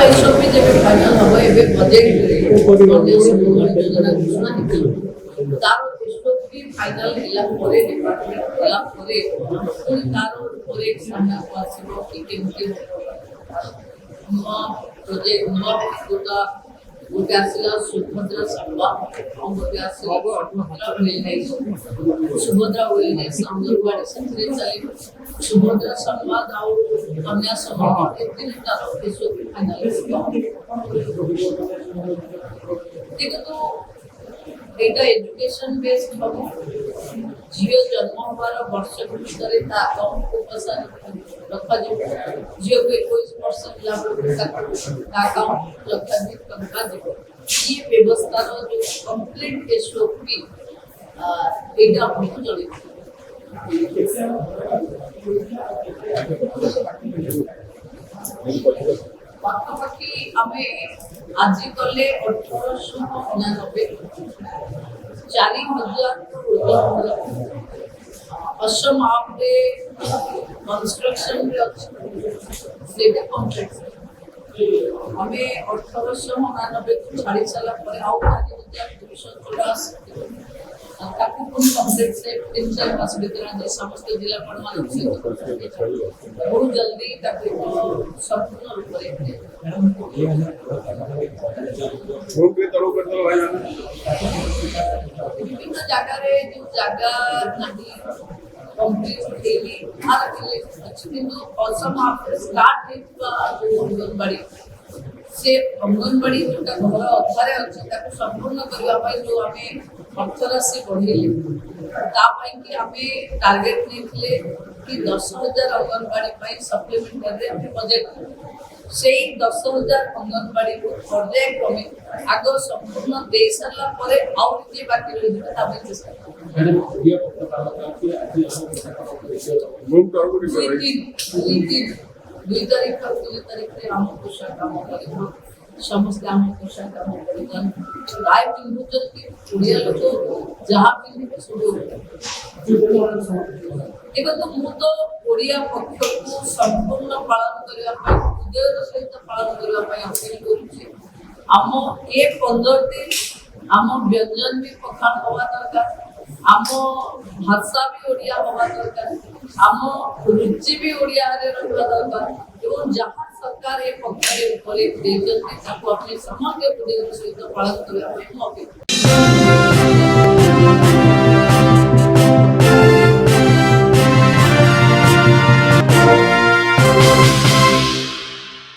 SOP जेबे final हबो एबे बजेट रे योजना घोषणा हेतु तार एसओपी फाइनल हिला परे डिपार्टमेंट हिला परे पुणी तार परे एक सामना को आसीबो कि केमति नुआ प्रोजेक्ट नुआ गोटा गोटे आसिला सुभद्रा संवा गोटे आसिला सुभद्रा वेलनेस अंगनवाड़ी सेंटर चली सुभद्रा संवाद आउ कन्या समाज तीन तार एसओपी फाइनल देखो एटा एजुकेशन बेस्ड हबो झियो जन्म हबार वर्ष भितर ता अकाउंट को पैसा रखा जो झियो को 21 वर्ष मिला ता अकाउंट लक्षाधिक टंका जीव ये व्यवस्था रो जो कंप्लीट एसओपी एटा हमको जड़ी पाखापाखि आमे आज कले 1899 4000 असम आपरे कंस्ट्रक्शन रे से कॉन्ट्रैक्ट हमें 1899 को छाड़ी साला पर आउ 2250 ताकू कोन कंप्लीट से 3-4 मास भीतर जे समस्त जिला परमान से बहुत जल्दी ताकू संपूर्ण रूप रे के तरो कर दो भाई विभिन्न जगह रे जो जगह नहीं कंप्लीट हेली आर के अच्छी बिंदु असम आप स्टार्ट हेतु अंगनवाड़ी से अंगनवाड़ी जोटा घर अधारे अछि ताकू संपूर्ण करबा पई जो हमें अर्थराशि बढ़ेले ता पई कि हमें टारगेट नेथिले कि 10,000 अंगनवाड़ी पई सप्लीमेंट रे हमें बजट से 10,000 अंगनवाड़ी को पर्याय क्रमे आगो संपूर्ण दे सारा परे आउ जे बाकी रहि दिबे ता पई चेष्टा दुई तारीख रे हम पोषण काम करिबो समस्त हम पोषण काम करिबन राय बिंदुजन की ओडिया लोक जहां पिंदी सुडो देखो तो मु तो ओडिया पक्ष को संपूर्ण पालन करिया पई उदय सहित पालन करिया पई अपील करूची हम ए 15 दिन हम व्यंजन भी पखान होवा दरकार हम भाषा भी ओडिया होवा दरकार हम रुचि भी ओडिया रे रखवा दरकार एवं जहां सरकार ए पक्ष रे ऊपर देजन ताको अपने समग्र उद्देश्य सहित पालन करिया पई